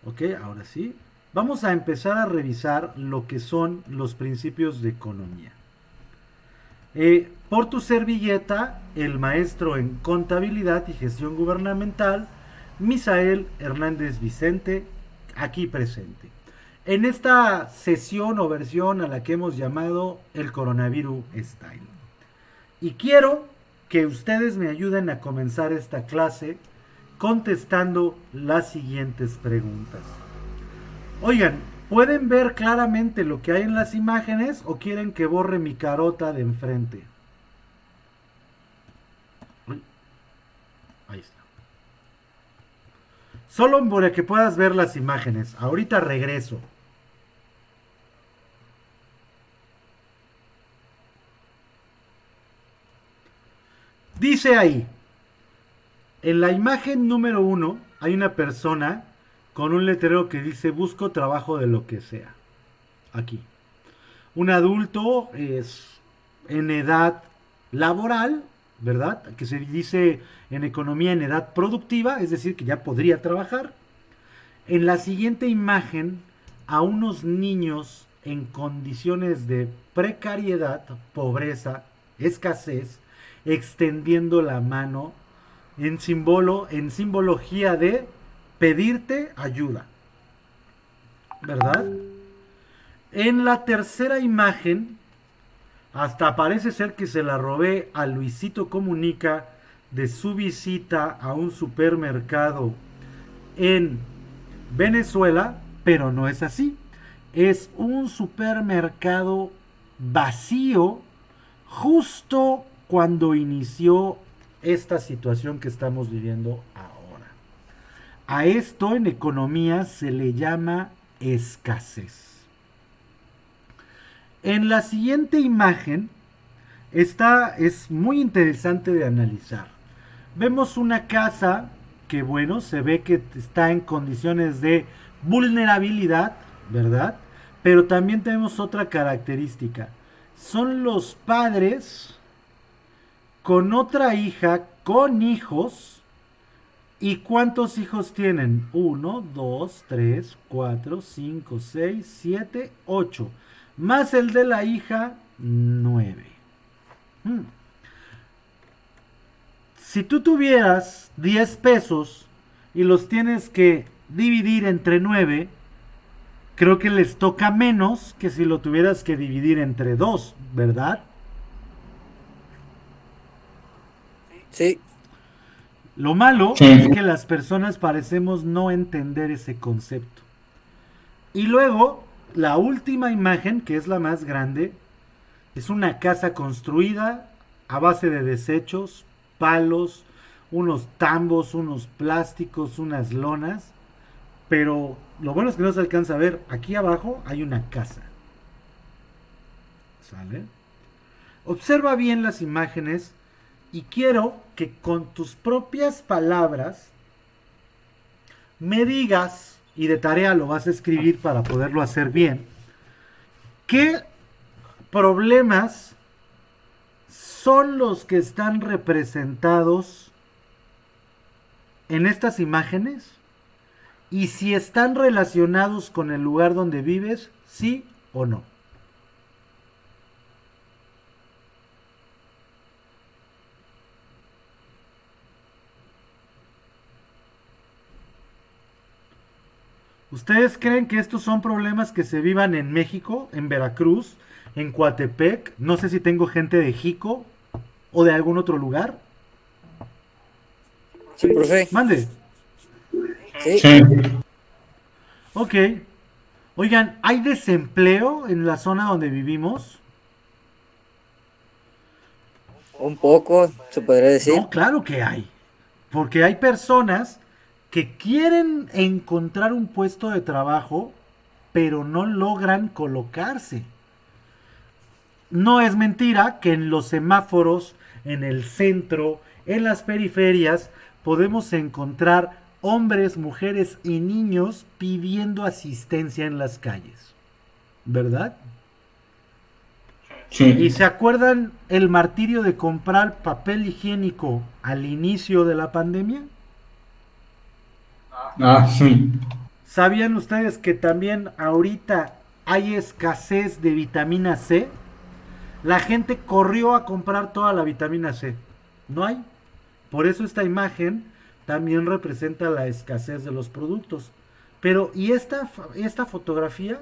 Ok, ahora sí. Vamos a empezar a revisar lo que son los principios de economía. Por tu servilleta, el maestro en contabilidad y gestión gubernamental, Misael Hernández Vicente, aquí presente. En esta sesión o versión a la que hemos llamado el coronavirus style. Y quiero que ustedes me ayuden a comenzar esta clase contestando las siguientes preguntas. Oigan, ¿pueden ver claramente lo que hay en las imágenes o quieren que borre mi carota de enfrente? Ahí está. Solo para que puedas ver las imágenes. Ahorita regreso. Dice ahí, en la imagen número 1 hay una persona con un letrero que dice busco trabajo de lo que sea. Aquí. Un adulto es en edad laboral, ¿verdad? Que se dice en economía en edad productiva, es decir, que ya podría trabajar. En la siguiente imagen, a unos niños en condiciones de precariedad, pobreza, escasez, extendiendo la mano en simbología de pedirte ayuda, ¿verdad? En la tercera imagen, hasta parece ser que se la robé a Luisito Comunica de su visita a un supermercado en Venezuela, pero no es así. Es un supermercado vacío justo cuando inició esta situación que estamos viviendo ahora. A esto en economía se le llama escasez. En la siguiente imagen, esta es muy interesante de analizar. Vemos una casa que, bueno, se ve que está en condiciones de vulnerabilidad, ¿verdad? Pero también tenemos otra característica. Son los padres con otra hija, con hijos. ¿Y cuántos hijos tienen? 1, 2, 3, 4, 5, 6, 7, 8. Más el de la hija, 9. Si tú tuvieras 10 pesos y los tienes que dividir entre 9, creo que les toca menos que si lo tuvieras que dividir entre 2, ¿verdad? Sí, Lo malo es que las personas parecemos no entender ese concepto. Y luego, la última imagen, que es la más grande, es una casa construida a base de desechos, palos, unos tambos, unos plásticos, unas lonas. Pero lo bueno es que no se alcanza a ver. Aquí abajo hay una casa. ¿Sale? Observa bien las imágenes y quiero que con tus propias palabras me digas, y de tarea lo vas a escribir para poderlo hacer bien, qué problemas son los que están representados en estas imágenes y si están relacionados con el lugar donde vives, sí o no. ¿Ustedes creen que estos son problemas que se vivan en México, en Veracruz, en Coatepec? No sé si tengo gente de Jico o de algún otro lugar. sí, profe. Mande. Sí, Sí, Ok. Oigan, ¿hay desempleo en la zona donde vivimos? un poco, se podría decir. No, claro que hay. Porque hay personas que quieren encontrar un puesto de trabajo, pero no logran colocarse. No es mentira que en los semáforos, en el centro, en las periferias, podemos encontrar hombres, mujeres y niños pidiendo asistencia en las calles. ¿Verdad? ¿Y sí. se acuerdan el martirio de comprar papel higiénico al inicio de la pandemia? Ah, sí. ¿Sabían ustedes que también ahorita hay escasez de vitamina C? La gente corrió a comprar toda la vitamina C. No hay. Por eso esta imagen también representa la escasez de los productos. Pero, ¿y esta fotografía?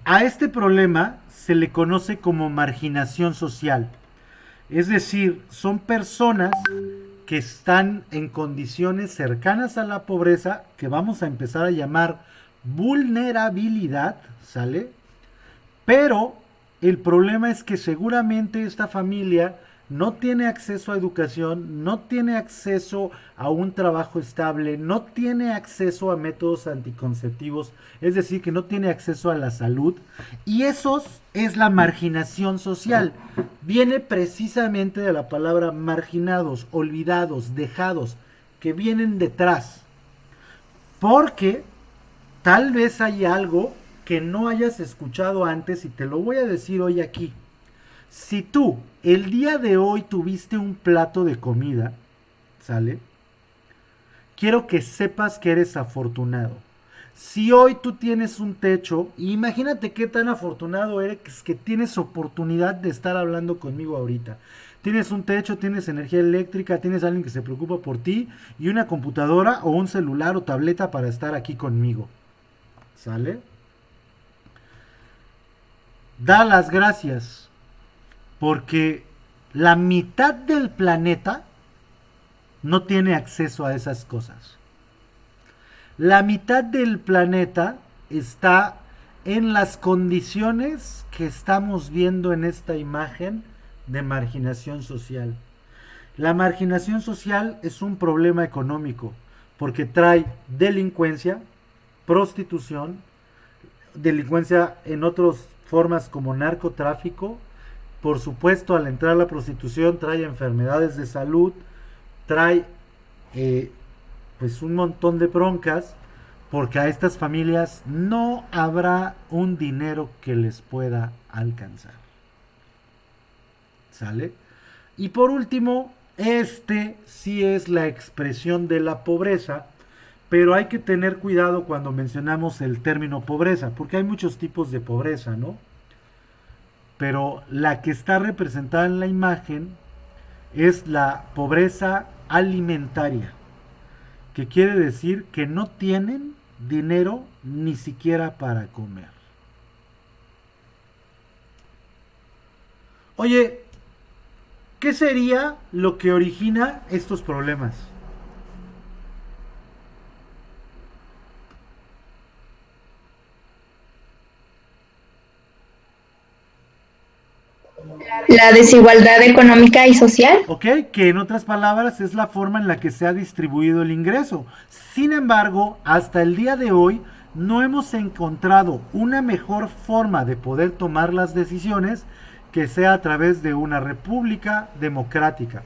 A este problema se le conoce como marginación social. Es decir, son personas que están en condiciones cercanas a la pobreza, que vamos a empezar a llamar vulnerabilidad, ¿sale? Pero el problema es que seguramente esta familia no tiene acceso a educación, no tiene acceso a un trabajo estable, no tiene acceso a métodos anticonceptivos, es decir, que no tiene acceso a la salud. Y eso es la marginación social. Viene precisamente de la palabra marginados, olvidados, dejados, que vienen detrás. Porque tal vez hay algo que no hayas escuchado antes y te lo voy a decir hoy aquí. Si tú el día de hoy tuviste un plato de comida, ¿sale? Quiero que sepas que eres afortunado. Si hoy tú tienes un techo, imagínate qué tan afortunado eres que tienes oportunidad de estar hablando conmigo ahorita. Tienes un techo, tienes energía eléctrica, tienes alguien que se preocupa por ti y una computadora o un celular o tableta para estar aquí conmigo. ¿Sale? Da las gracias porque la mitad del planeta no tiene acceso a esas cosas. La mitad del planeta está en las condiciones que estamos viendo en esta imagen de marginación social. La marginación social es un problema económico porque trae delincuencia, prostitución, delincuencia en otras formas como narcotráfico. Por supuesto, al entrar a la prostitución trae enfermedades de salud, trae pues un montón de broncas, porque a estas familias no habrá un dinero que les pueda alcanzar. ¿Sale? Y por último, sí es la expresión de la pobreza, pero hay que tener cuidado cuando mencionamos el término pobreza, porque hay muchos tipos de pobreza, ¿no? Pero la que está representada en la imagen es la pobreza alimentaria, que quiere decir que no tienen dinero ni siquiera para comer. Oye, ¿qué sería lo que origina estos problemas? La desigualdad económica y social. ¿Ok? Que en otras palabras es la forma en la que se ha distribuido el ingreso. Sin embargo, hasta el día de hoy no hemos encontrado una mejor forma de poder tomar las decisiones que sea a través de una república democrática.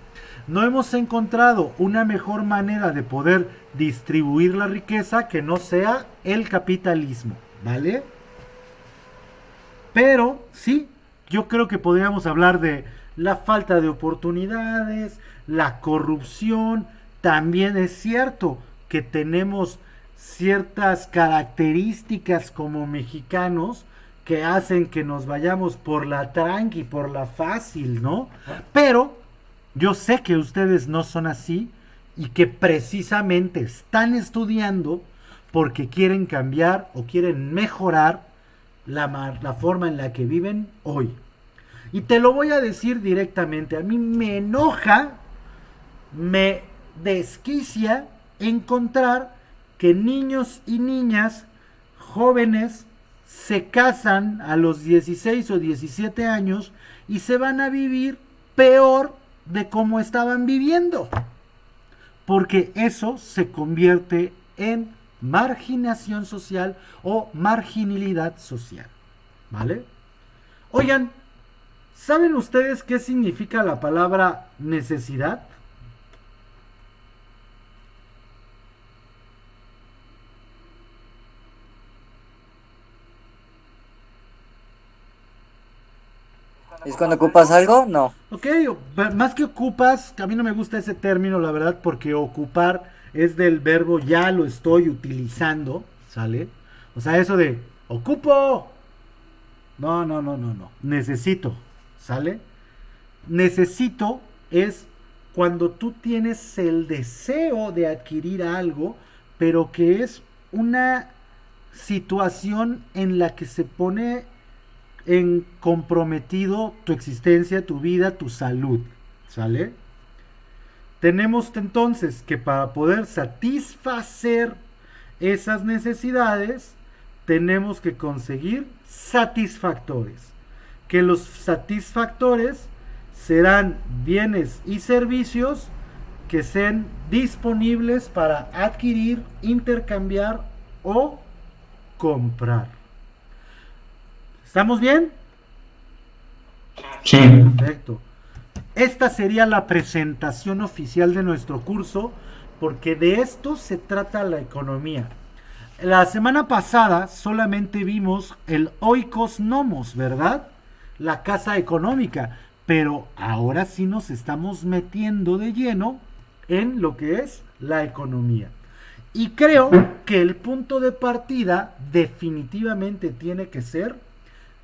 No hemos encontrado una mejor manera de poder distribuir la riqueza que no sea el capitalismo, ¿vale? Pero sí, yo creo que podríamos hablar de la falta de oportunidades, la corrupción. También es cierto que tenemos ciertas características como mexicanos que hacen que nos vayamos por la tranqui, por la fácil, ¿no? Pero yo sé que ustedes no son así y que precisamente están estudiando porque quieren cambiar o quieren mejorar la forma en la que viven hoy. Y te lo voy a decir directamente, a mí me enoja, me desquicia encontrar que niños y niñas jóvenes se casan a los 16 o 17 años y se van a vivir peor de cómo estaban viviendo. Porque eso se convierte en marginación social o marginalidad social. ¿Vale? Oigan, ¿saben ustedes qué significa la palabra necesidad? ¿Es cuando ocupas algo? No. Ok, más que ocupas, a mí no me gusta ese término, la verdad, porque ocupar es del verbo ya lo estoy utilizando, ¿sale? O sea, eso de ocupo. No, no, no, no, no. Necesito, ¿sale? Necesito es cuando tú tienes el deseo de adquirir algo, pero que es una situación en la que se pone en comprometido tu existencia, tu vida, tu salud, ¿sale? Tenemos entonces que para poder satisfacer esas necesidades, tenemos que conseguir satisfactores. Que los satisfactores serán bienes y servicios que sean disponibles para adquirir, intercambiar o comprar. ¿Estamos bien? Sí. Perfecto. Esta sería la presentación oficial de nuestro curso, porque de esto se trata la economía. La semana pasada solamente vimos el oikos nomos, ¿verdad? La casa económica, pero ahora sí nos estamos metiendo de lleno en lo que es la economía. Y creo que el punto de partida definitivamente tiene que ser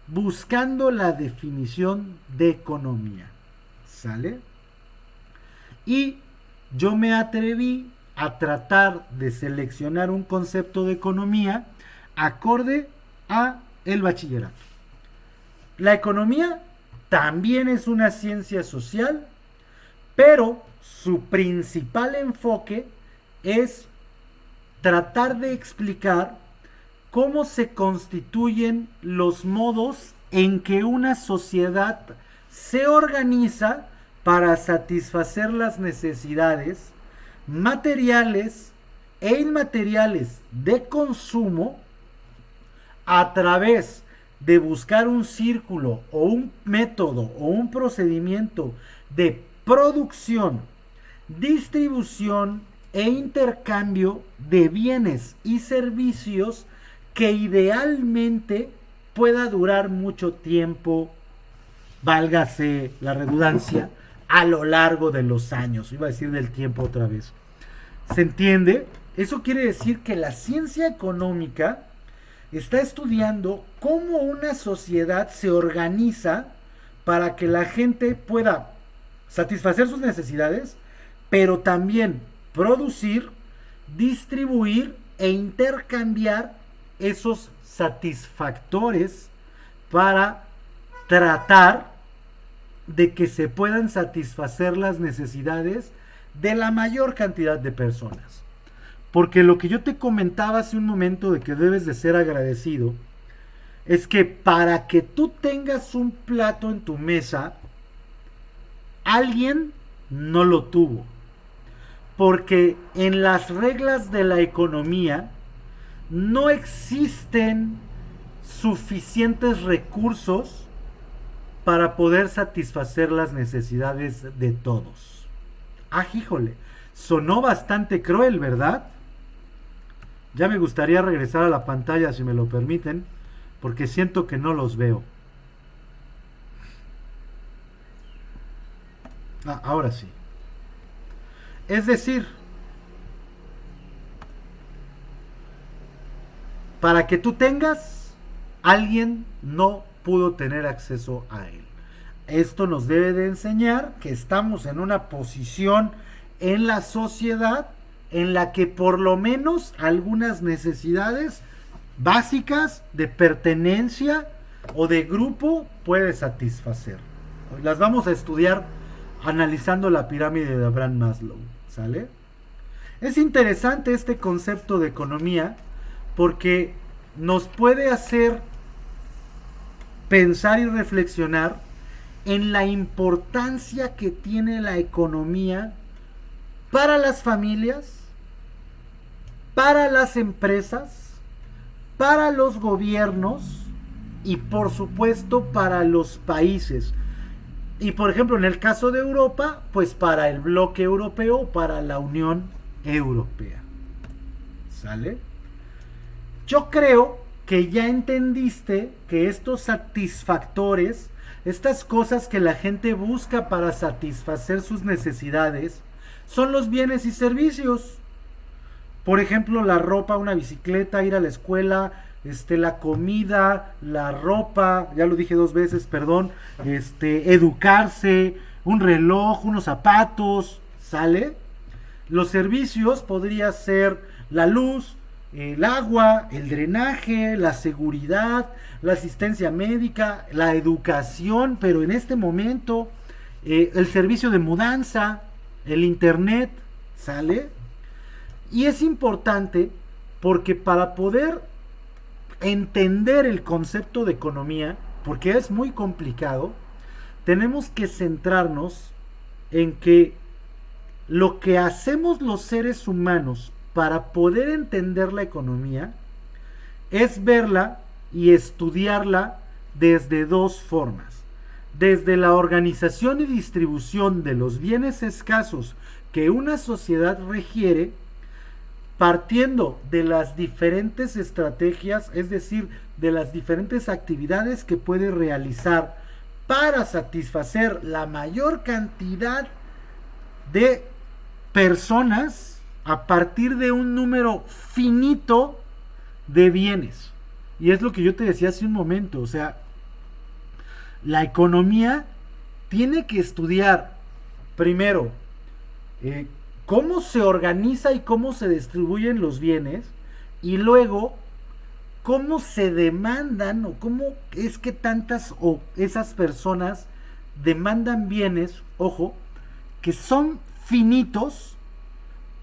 buscando la definición de economía. ¿Sale? Y yo me atreví a tratar de seleccionar un concepto de economía acorde a el bachillerato. La economía también es una ciencia social, pero su principal enfoque es tratar de explicar cómo se constituyen los modos en que una sociedad se organiza para satisfacer las necesidades materiales e inmateriales de consumo a través de buscar un círculo o un método o un procedimiento de producción, distribución e intercambio de bienes y servicios que idealmente pueda durar mucho tiempo, válgase la redundancia, a lo largo de los años. Iba a decir del tiempo otra vez. ¿Se entiende? Eso quiere decir que la ciencia económica está estudiando cómo una sociedad se organiza para que la gente pueda satisfacer sus necesidades, pero también producir, distribuir e intercambiar esos satisfactores para tratar de que se puedan satisfacer las necesidades de la mayor cantidad de personas. Porque lo que yo te comentaba hace un momento de que debes de ser agradecido es que para que tú tengas un plato en tu mesa, alguien no lo tuvo. Porque en las reglas de la economía no existen suficientes recursos para poder satisfacer las necesidades de todos. Ah, híjole, sonó bastante cruel, ¿verdad? Ya me gustaría regresar a la pantalla, si me lo permiten, porque siento que no los veo. Ah, ahora sí. Es decir, para que tú tengas, alguien no pudo tener acceso a él. Esto nos debe de enseñar que estamos en una posición en la sociedad en la que por lo menos algunas necesidades básicas de pertenencia o de grupo puede satisfacer. Las vamos a estudiar analizando la pirámide de Abraham Maslow, ¿sale? Es interesante este concepto de economía porque nos puede hacer pensar y reflexionar en la importancia que tiene la economía para las familias, para las empresas, para los gobiernos y por supuesto para los países. Y por ejemplo en el caso de Europa, pues para el bloque europeo, para la Unión Europea. ¿Sale? Yo creo que ya entendiste que estos satisfactores Estas cosas que la gente busca para satisfacer sus necesidades son los bienes y servicios. Por ejemplo, la ropa, una bicicleta, ir a la escuela, la comida, la ropa, ya lo dije 2 veces, perdón, educarse, un reloj, unos zapatos, ¿sale? Los servicios podría ser la luz, el agua, el drenaje, la seguridad, la asistencia médica, la educación, pero en este momento el servicio de mudanza, el internet, ¿sale? Y es importante porque para poder entender el concepto de economía, porque es muy complicado, tenemos que centrarnos en que lo que hacemos los seres humanos para poder entender la economía es verla y estudiarla desde 2 formas. Desde la organización y distribución de los bienes escasos que una sociedad requiere, partiendo de las diferentes estrategias, es decir, de las diferentes actividades que puede realizar para satisfacer la mayor cantidad de personas a partir de un número finito de bienes. Y es lo que yo te decía hace un momento, o sea, la economía tiene que estudiar primero cómo se organiza y cómo se distribuyen los bienes, y luego cómo se demandan o cómo es que tantas o esas personas demandan bienes, ojo, que son finitos,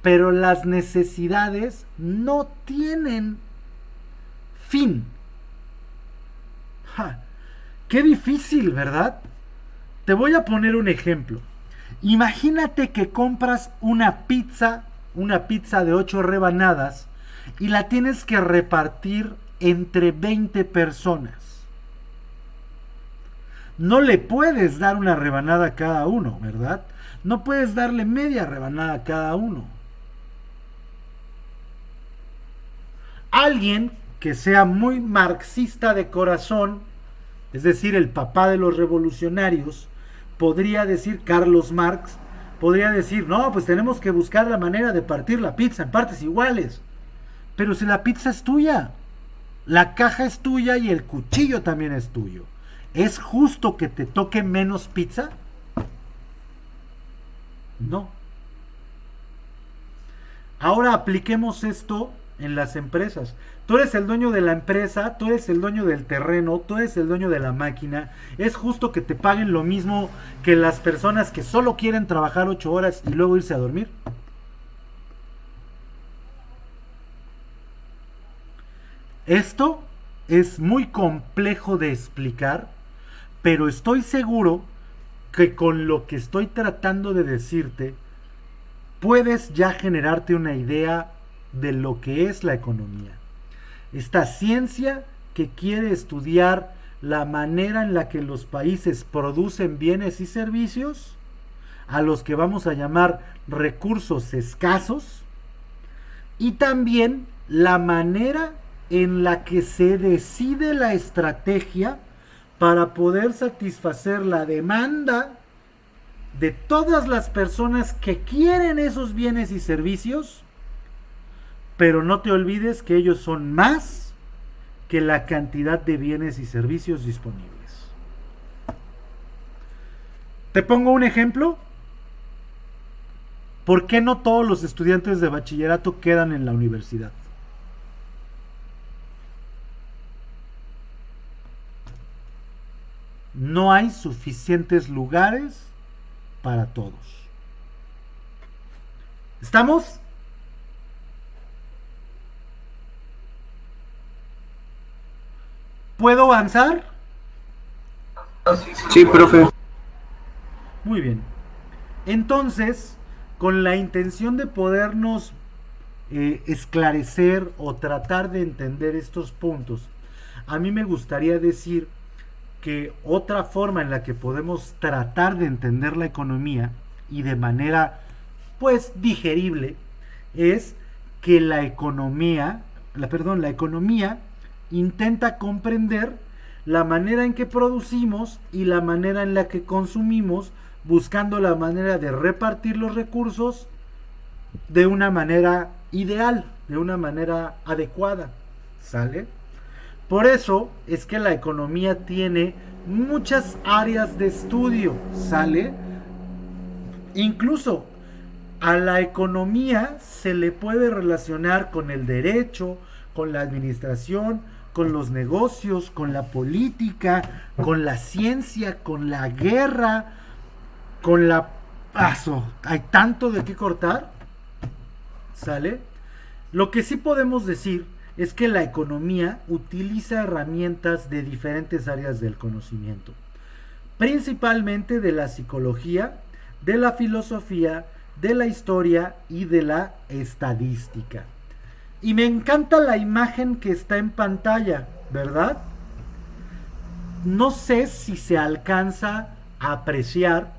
pero las necesidades no tienen fin. Qué difícil, ¿verdad? Te voy a poner un ejemplo. Imagínate que compras una pizza de 8 rebanadas y la tienes que repartir entre 20 personas. No le puedes dar una rebanada a cada uno, ¿verdad? No puedes darle media rebanada a cada uno. Alguien que sea muy marxista de corazón, es decir, el papá de los revolucionarios, podría decir, Carlos Marx, podría decir, no, pues tenemos que buscar la manera de partir la pizza en partes iguales. Pero si la pizza es tuya, la caja es tuya y el cuchillo también es tuyo, ¿es justo que te toque menos pizza? No. Ahora apliquemos esto en las empresas. Tú eres el dueño de la empresa, tú eres el dueño del terreno, tú eres el dueño de la máquina. ¿Es justo que te paguen lo mismo que las personas que solo quieren trabajar 8 horas y luego irse a dormir? Esto es muy complejo de explicar, pero estoy seguro que con lo que estoy tratando de decirte, puedes ya generarte una idea de lo que es la economía. Esta ciencia que quiere estudiar la manera en la que los países producen bienes y servicios, a los que vamos a llamar recursos escasos, y también la manera en la que se decide la estrategia para poder satisfacer la demanda de todas las personas que quieren esos bienes y servicios, pero no te olvides que ellos son más que la cantidad de bienes y servicios disponibles. Te pongo un ejemplo. ¿Por qué no todos los estudiantes de bachillerato quedan en la universidad? No hay suficientes lugares para todos. ¿Estamos? ¿Puedo avanzar? Sí, profe. Muy bien. Entonces, con la intención de podernos esclarecer o tratar de entender estos puntos, a mí me gustaría decir que otra forma en la que podemos tratar de entender la economía y de manera pues digerible es que la economía intenta comprender la manera en que producimos y la manera en la que consumimos, buscando la manera de repartir los recursos de una manera ideal, de una manera adecuada, ¿sale? Por eso es que la economía tiene muchas áreas de estudio, ¿sale? Incluso a la economía se le puede relacionar con el derecho, con la administración, con los negocios, con la política, con la ciencia, con la guerra, con la... Hay tanto de qué cortar, ¿sale? Lo que sí podemos decir es que la economía utiliza herramientas de diferentes áreas del conocimiento, principalmente de la psicología, de la filosofía, de la historia y de la estadística. Y me encanta la imagen que está en pantalla, ¿verdad? No sé si se alcanza a apreciar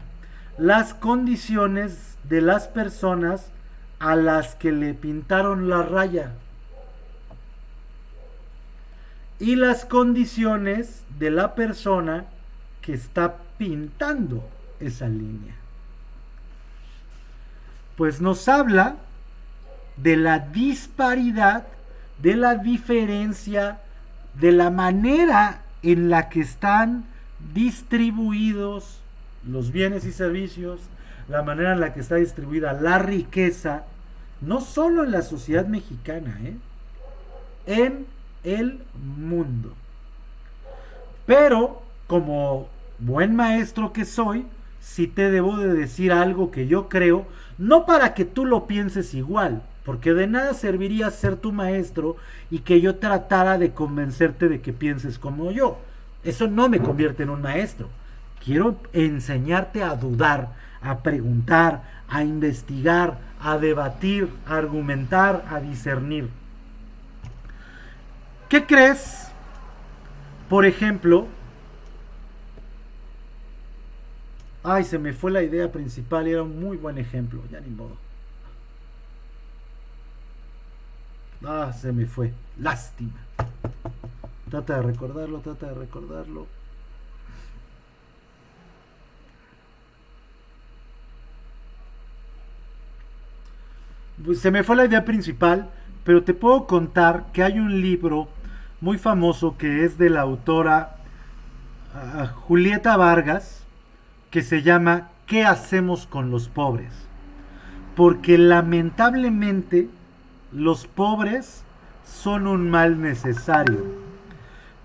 las condiciones de las personas a las que le pintaron la raya y las condiciones de la persona que está pintando esa línea. Pues nos habla de la disparidad, de la diferencia, de la manera en la que están distribuidos los bienes y servicios, la manera en la que está distribuida la riqueza, no solo en la sociedad mexicana, en el mundo. Pero, como buen maestro que soy, sí te debo de decir algo que yo creo, no para que tú lo pienses igual, porque de nada serviría ser tu maestro y que yo tratara de convencerte de que pienses como yo. Eso no me convierte en un maestro. Quiero enseñarte a dudar, a preguntar, a investigar, a debatir, a argumentar, a discernir. ¿Qué crees? Por ejemplo, se me fue la idea principal y era un muy buen ejemplo, ya ni modo. Se me fue, lástima. Trata de recordarlo. Pues se me fue la idea principal, pero te puedo contar que hay un libro muy famoso que es de la autora Julieta Vargas, que se llama ¿Qué hacemos con los pobres? Porque lamentablemente los pobres son un mal necesario.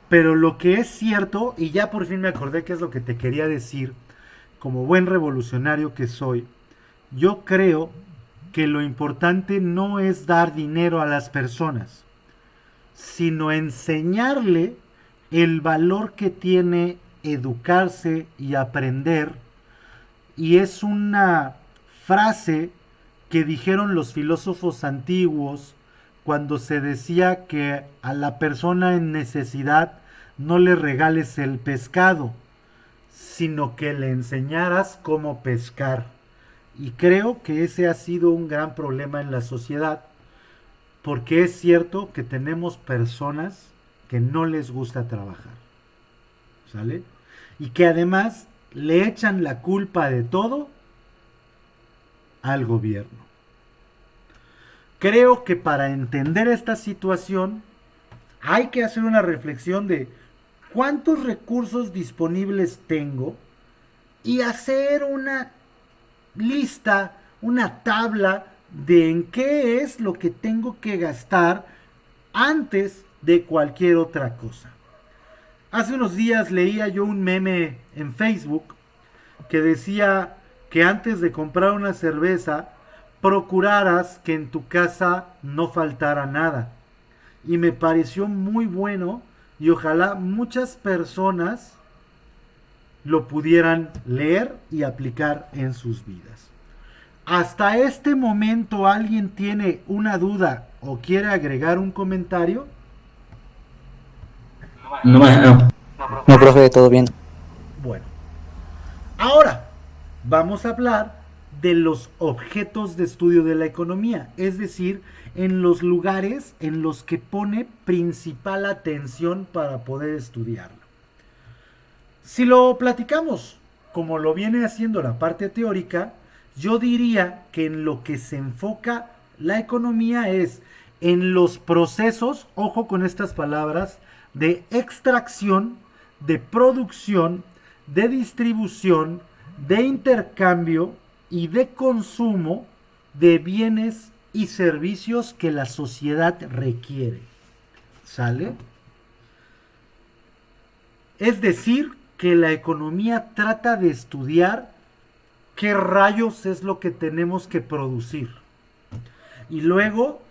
Pero lo que es cierto, y ya por fin me acordé que es lo que te quería decir, como buen revolucionario que soy, yo creo que lo importante no es dar dinero a las personas, sino enseñarle el valor que tiene educarse y aprender. Y es una frase que dijeron los filósofos antiguos cuando se decía que a la persona en necesidad no le regales el pescado, sino que le enseñaras cómo pescar. Y creo que ese ha sido un gran problema en la sociedad, porque es cierto que tenemos personas que no les gusta trabajar, ¿sale? Y que además le echan la culpa de todo al gobierno. Creo que para entender esta situación hay que hacer una reflexión de cuántos recursos disponibles tengo y hacer una lista, una tabla de en qué es lo que tengo que gastar antes de cualquier otra cosa. Hace unos días leía yo un meme en Facebook que decía que antes de comprar una cerveza procuraras que en tu casa no faltara nada. Y me pareció muy bueno y ojalá muchas personas lo pudieran leer y aplicar en sus vidas. ¿Hasta este momento alguien tiene una duda o quiere agregar un comentario? No, profe, todo bien. Bueno, ahora vamos a hablar de los objetos de estudio de la economía, es decir, en los lugares en los que pone principal atención para poder estudiarlo. Si lo platicamos como lo viene haciendo la parte teórica, yo diría que en lo que se enfoca la economía es en los procesos, ojo con estas palabras, de extracción, de producción, de distribución, de intercambio y de consumo de bienes y servicios que la sociedad requiere. ¿Sale? Es decir, que la economía trata de estudiar qué rayos es lo que tenemos que producir. Y luego,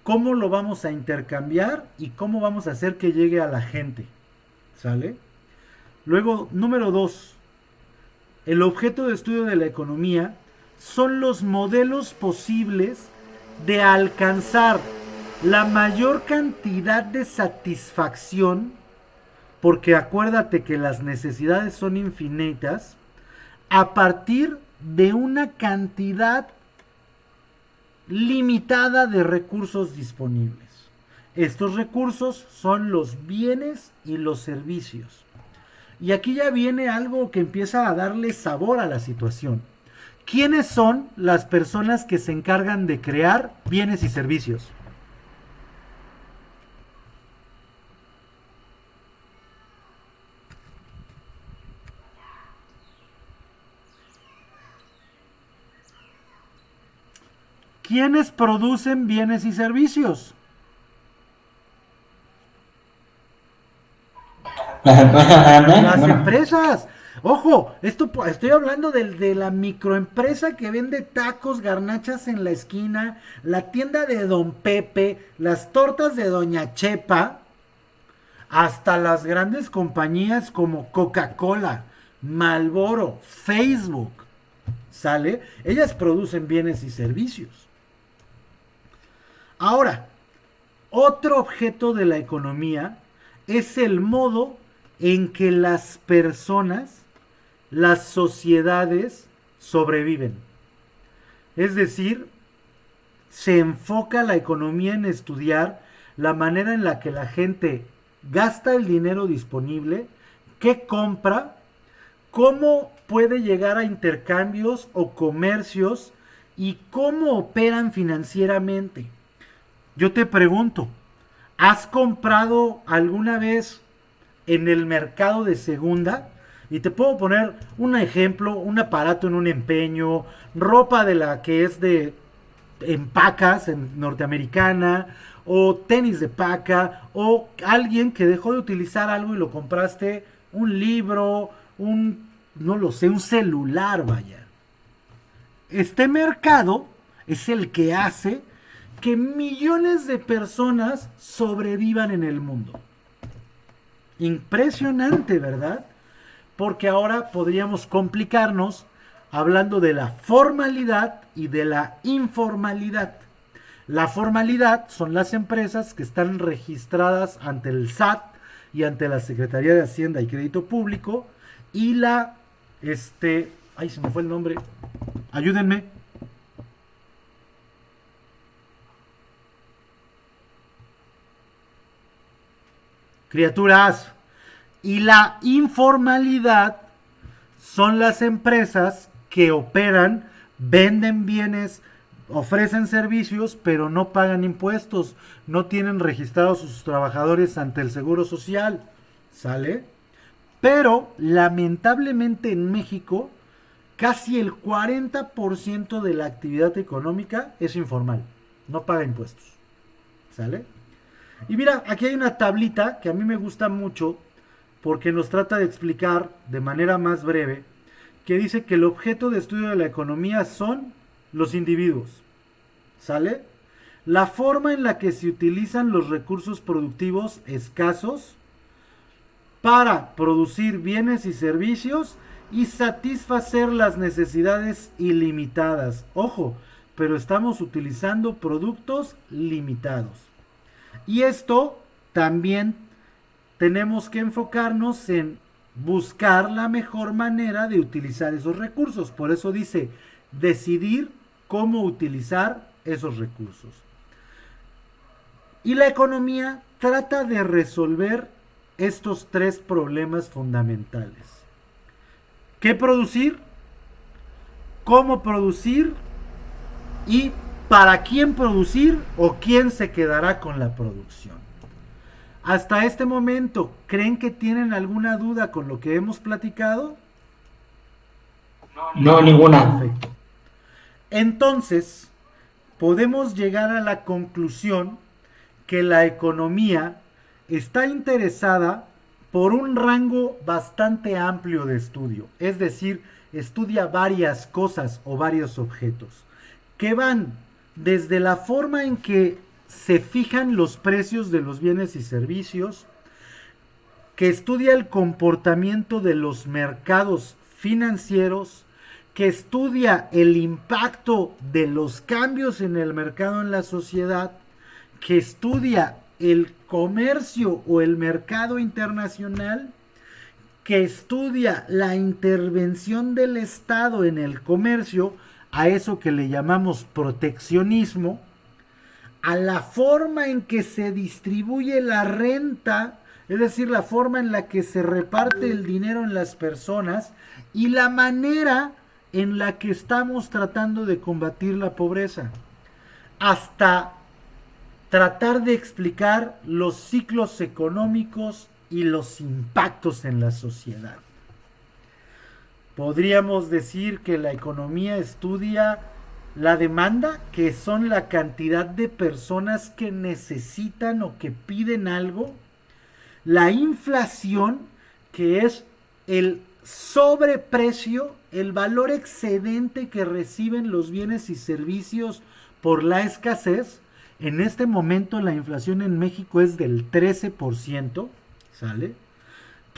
cómo lo vamos a intercambiar y cómo vamos a hacer que llegue a la gente. ¿Sale? Luego, número 2. El objeto de estudio de la economía son los modelos posibles de alcanzar la mayor cantidad de satisfacción, porque acuérdate que las necesidades son infinitas, a partir de una cantidad limitada de recursos disponibles. Estos recursos son los bienes y los servicios. Y aquí ya viene algo que empieza a darle sabor a la situación. ¿Quiénes son las personas que se encargan de crear bienes y servicios? ¿Quiénes producen bienes y servicios? Las empresas. Ojo, estoy hablando de la microempresa que vende tacos, garnachas en la esquina, la tienda de Don Pepe, las tortas de Doña Chepa, hasta las grandes compañías como Coca-Cola, Marlboro, Facebook. ¿Sale? Ellas producen bienes y servicios. Ahora, otro objeto de la economía es el modo en que las personas, las sociedades sobreviven. Es decir, se enfoca la economía en estudiar la manera en la que la gente gasta el dinero disponible, qué compra, cómo puede llegar a intercambios o comercios y cómo operan financieramente. Yo te pregunto, ¿has comprado alguna vez en el mercado de segunda? Y te puedo poner un ejemplo, un aparato en un empeño, ropa de la que es de empacas en norteamericana, o tenis de paca, o alguien que dejó de utilizar algo y lo compraste, un libro, no lo sé, un celular, vaya. Este mercado es el que hace que millones de personas sobrevivan en el mundo. Impresionante, ¿verdad? Porque ahora podríamos complicarnos hablando de la formalidad y de la informalidad. La formalidad son las empresas que están registradas ante el SAT y ante la Secretaría de Hacienda y Crédito Público, y ay, se me fue el nombre, ayúdenme. Criaturas. Y la informalidad son las empresas que operan, venden bienes, ofrecen servicios, pero no pagan impuestos, no tienen registrados a sus trabajadores ante el Seguro Social. ¿Sale? Pero lamentablemente en México casi el 40% de la actividad económica es informal, no paga impuestos. ¿Sale? Y mira, aquí hay una tablita que a mí me gusta mucho porque nos trata de explicar de manera más breve, que dice que el objeto de estudio de la economía son los individuos. ¿Sale? La forma en la que se utilizan los recursos productivos escasos para producir bienes y servicios y satisfacer las necesidades ilimitadas. Ojo, pero estamos utilizando productos limitados. Y esto también tenemos que enfocarnos en buscar la mejor manera de utilizar esos recursos. Por eso dice, decidir cómo utilizar esos recursos. Y la economía trata de resolver estos tres problemas fundamentales. ¿Qué producir? ¿Cómo producir? ¿Y para quién producir o quién se quedará con la producción? Hasta este momento, ¿creen que tienen alguna duda con lo que hemos platicado? No, ninguna. Perfecto. Entonces, podemos llegar a la conclusión que la economía está interesada por un rango bastante amplio de estudio, es decir, estudia varias cosas o varios objetos, que van desde la forma en que se fijan los precios de los bienes y servicios, que estudia el comportamiento de los mercados financieros, que estudia el impacto de los cambios en el mercado en la sociedad, que estudia el comercio o el mercado internacional, que estudia la intervención del Estado en el comercio, a eso que le llamamos proteccionismo, a la forma en que se distribuye la renta, es decir, la forma en la que se reparte el dinero en las personas y la manera en la que estamos tratando de combatir la pobreza, hasta tratar de explicar los ciclos económicos y los impactos en la sociedad. Podríamos decir que la economía estudia la demanda, que son la cantidad de personas que necesitan o que piden algo, la inflación, que es el sobreprecio, el valor excedente que reciben los bienes y servicios por la escasez. En este momento la inflación en México es del 13%, ¿sale?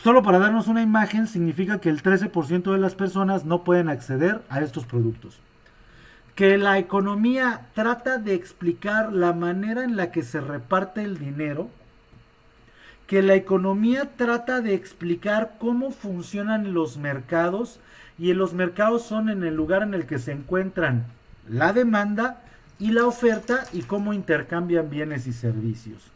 Solo para darnos una imagen, significa que el 13% de las personas no pueden acceder a estos productos. Que la economía trata de explicar la manera en la que se reparte el dinero, que la economía trata de explicar cómo funcionan los mercados, y en los mercados son en el lugar en el que se encuentran la demanda y la oferta y cómo intercambian bienes y servicios.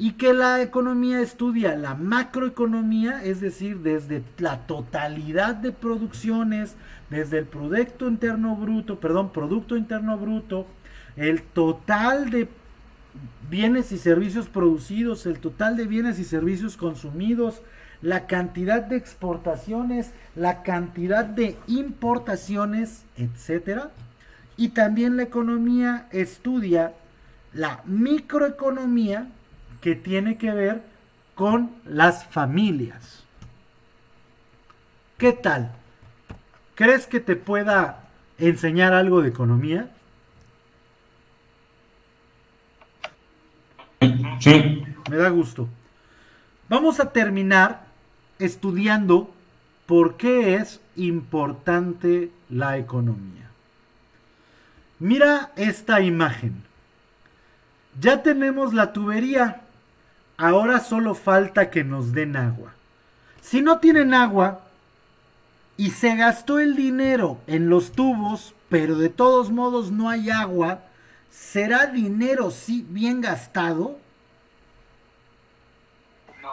Y que la economía estudia la macroeconomía, es decir, desde la totalidad de producciones, desde el Producto Interno Bruto, el total de bienes y servicios producidos, el total de bienes y servicios consumidos, la cantidad de exportaciones, la cantidad de importaciones, etcétera. Y también la economía estudia la microeconomía, que tiene que ver con las familias. ¿Qué tal? ¿Crees que te pueda enseñar algo de economía? Sí. Me da gusto. Vamos a terminar estudiando por qué es importante la economía. Mira esta imagen. Ya tenemos la tubería. Ahora solo falta que nos den agua. Si no tienen agua y se gastó el dinero en los tubos, pero de todos modos no hay agua, ¿será dinero sí bien gastado?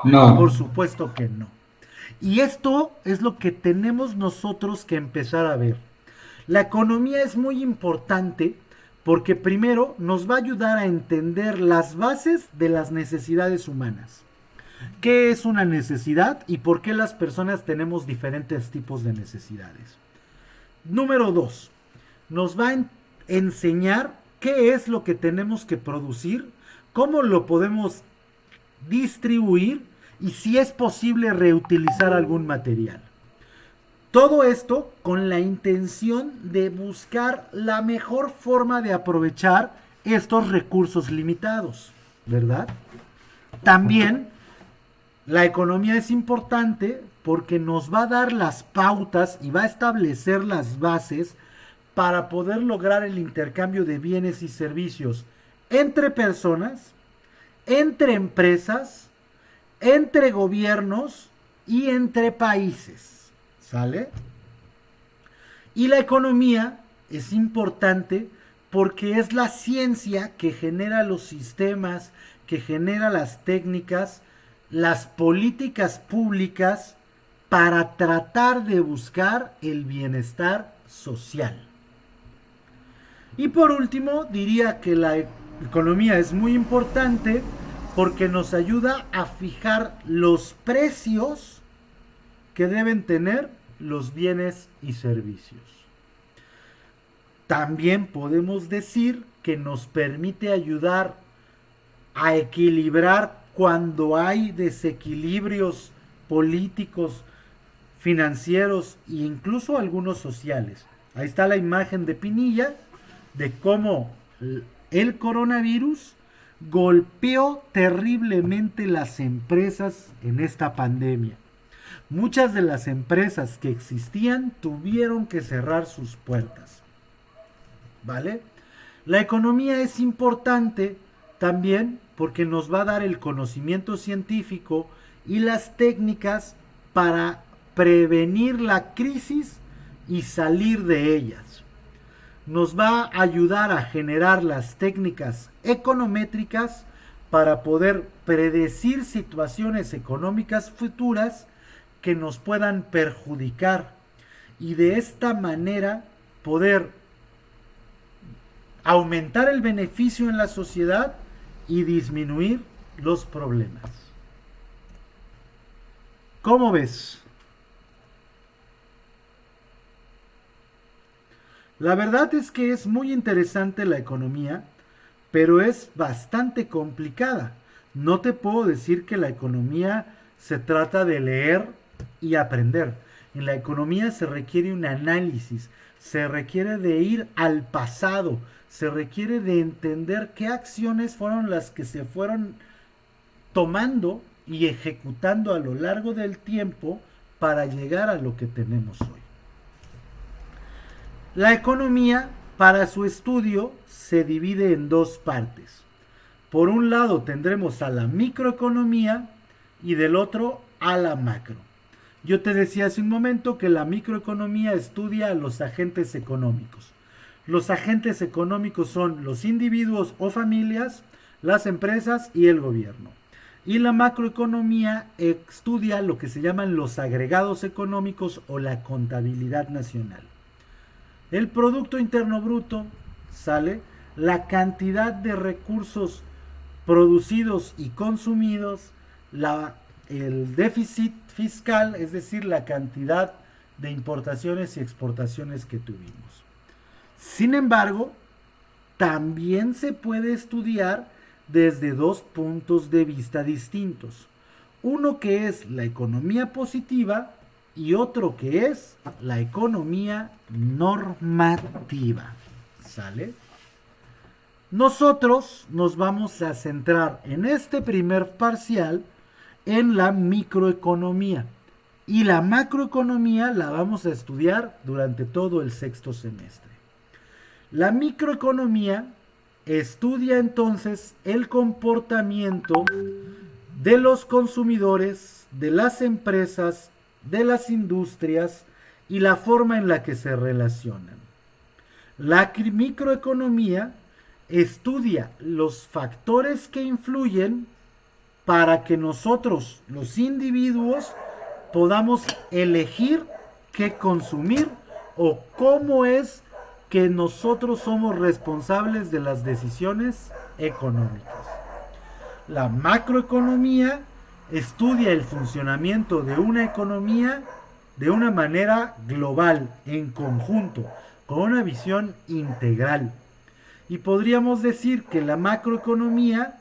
No. Por supuesto que no. Y esto es lo que tenemos nosotros que empezar a ver. La economía es muy importante porque primero nos va a ayudar a entender las bases de las necesidades humanas. ¿Qué es una necesidad y por qué las personas tenemos diferentes tipos de necesidades? Número 2. Nos va a enseñar qué es lo que tenemos que producir, cómo lo podemos distribuir y si es posible reutilizar algún material. Todo esto con la intención de buscar la mejor forma de aprovechar estos recursos limitados, ¿verdad? También la economía es importante porque nos va a dar las pautas y va a establecer las bases para poder lograr el intercambio de bienes y servicios entre personas, entre empresas, entre gobiernos y entre países. ¿Sale? Y la economía es importante porque es la ciencia que genera los sistemas, que genera las técnicas las políticas públicas para tratar de buscar el bienestar social. Y por último, diría que la economía es muy importante porque nos ayuda a fijar los precios que deben tener los bienes y servicios. También podemos decir que nos permite ayudar a equilibrar cuando hay desequilibrios políticos, financieros e incluso algunos sociales. Ahí está la imagen de Pinilla de cómo el coronavirus golpeó terriblemente las empresas en esta pandemia. Muchas de las empresas que existían tuvieron que cerrar sus puertas. ¿Vale? La economía es importante también porque nos va a dar el conocimiento científico y las técnicas para prevenir la crisis y salir de ellas. Nos va a ayudar a generar las técnicas econométricas para poder predecir situaciones económicas futuras que nos puedan perjudicar y de esta manera poder aumentar el beneficio en la sociedad y disminuir los problemas. ¿Cómo ves? La verdad es que es muy interesante la economía, pero es bastante complicada. No te puedo decir que la economía se trata de leer y aprender. En la economía se requiere un análisis, se requiere de ir al pasado, se requiere de entender qué acciones fueron las que se fueron tomando y ejecutando a lo largo del tiempo para llegar a lo que tenemos hoy. La economía, para su estudio, se divide en dos partes. Por un lado tendremos a la microeconomía y del otro a la macro. Yo te decía hace un momento que la microeconomía estudia a los agentes económicos. Los agentes económicos son los individuos o familias, las empresas y el gobierno. Y la macroeconomía estudia lo que se llaman los agregados económicos o la contabilidad nacional. El Producto Interno Bruto sale, la cantidad de recursos producidos y consumidos, el déficit fiscal, es decir, la cantidad de importaciones y exportaciones que tuvimos. Sin embargo, también se puede estudiar desde dos puntos de vista distintos. Uno que es la economía positiva y otro que es la economía normativa. ¿Sale? Nosotros nos vamos a centrar en este primer parcial en la microeconomía y la macroeconomía la vamos a estudiar durante todo el sexto semestre. La microeconomía estudia entonces el comportamiento de los consumidores, de las empresas, de las industrias y la forma en la que se relacionan. La microeconomía estudia los factores que influyen para que nosotros, los individuos, podamos elegir qué consumir o cómo es que nosotros somos responsables de las decisiones económicas. La macroeconomía estudia el funcionamiento de una economía de una manera global, en conjunto, con una visión integral. Y podríamos decir que la macroeconomía,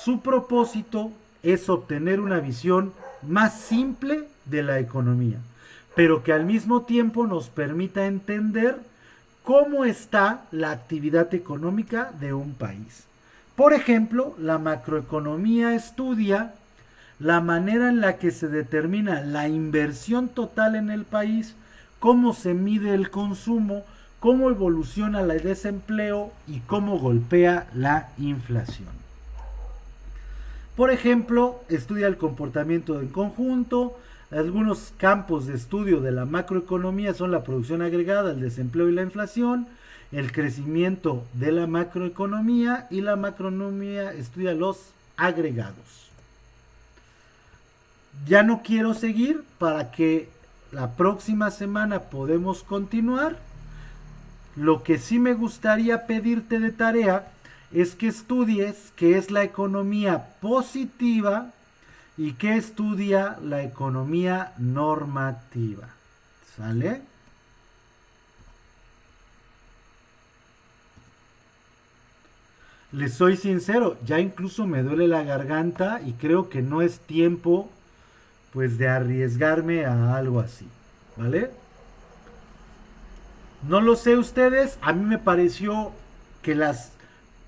su propósito es obtener una visión más simple de la economía, pero que al mismo tiempo nos permita entender cómo está la actividad económica de un país. Por ejemplo, la macroeconomía estudia la manera en la que se determina la inversión total en el país, cómo se mide el consumo, cómo evoluciona el desempleo y cómo golpea la inflación. Por ejemplo, estudia el comportamiento en conjunto. Algunos campos de estudio de la macroeconomía son la producción agregada, el desempleo y la inflación, el crecimiento de la macroeconomía, y la macroeconomía estudia los agregados. Ya no quiero seguir para que la próxima semana podemos continuar. Lo que sí me gustaría pedirte de tarea es que estudies qué es la economía positiva y qué estudia la economía normativa. ¿Sale? Les soy sincero, ya incluso me duele la garganta y creo que no es tiempo pues de arriesgarme a algo así, ¿vale? No lo sé ustedes, a mí me pareció que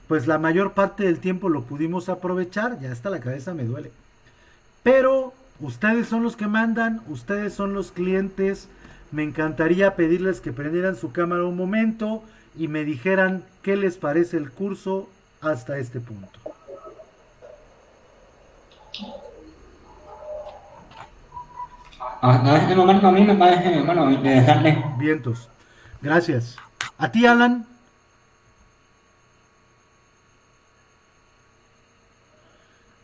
pues la mayor parte del tiempo lo pudimos aprovechar, ya hasta la cabeza me duele. Pero ustedes son los que mandan, ustedes son los clientes, me encantaría pedirles que prendieran su cámara un momento y me dijeran qué les parece el curso hasta este punto. En este momento a mí me parece, bueno, interesante. Vientos. Gracias. A ti, Alan.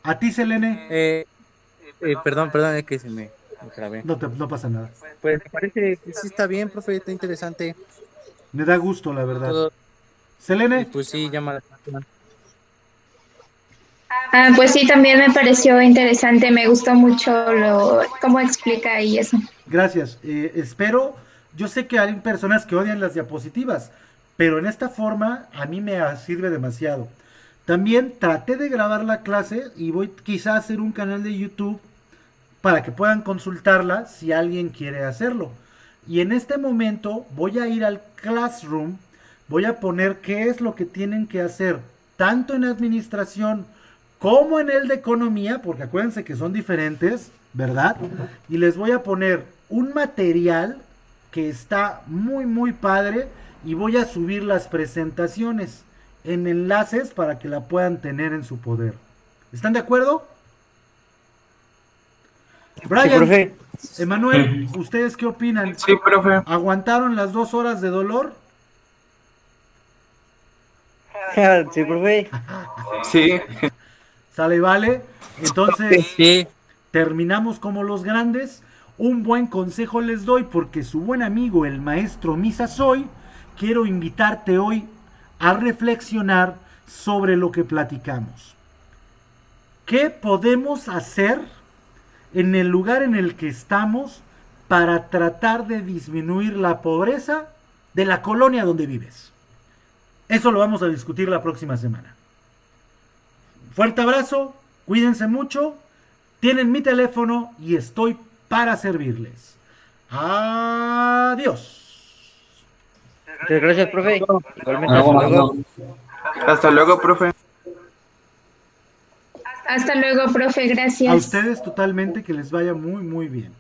A ti, Selene. Perdón, es que me trabé. No pasa nada. Pues me parece que sí está bien, profe, está interesante. Me da gusto, la verdad. Todo, y Selene. pues sí, llama la atención. Pues sí, también me pareció interesante, me gustó mucho cómo explica y eso. Gracias. Espero. Yo sé que hay personas que odian las diapositivas, pero en esta forma a mí me sirve demasiado. También traté de grabar la clase y voy quizá a hacer un canal de YouTube para que puedan consultarla si alguien quiere hacerlo. Y en este momento voy a ir al Classroom, voy a poner qué es lo que tienen que hacer, tanto en administración como en el de economía, porque acuérdense que son diferentes, ¿verdad? Y les voy a poner un material que está muy padre y voy a subir las presentaciones en enlaces para que la puedan tener en su poder. ¿Están de acuerdo? Brian, Sí, profe. Emanuel, ¿ustedes qué opinan? Sí, profe. ¿Aguantaron las 2 horas de dolor? Sí, profe. Sí. ¿Sale, vale? Entonces, Sí. terminamos como los grandes. Un buen consejo les doy porque su buen amigo, el maestro Misa Soy, quiero invitarte hoy a reflexionar sobre lo que platicamos. ¿Qué podemos hacer en el lugar en el que estamos para tratar de disminuir la pobreza de la colonia donde vives? Eso lo vamos a discutir la próxima semana. Fuerte abrazo, cuídense mucho, tienen mi teléfono y estoy para servirles. Adiós. Muchas gracias, profe. Igualmente, Algo hasta más, luego. no. Hasta luego, profe. Hasta luego, profe, gracias. A ustedes totalmente, que les vaya muy bien.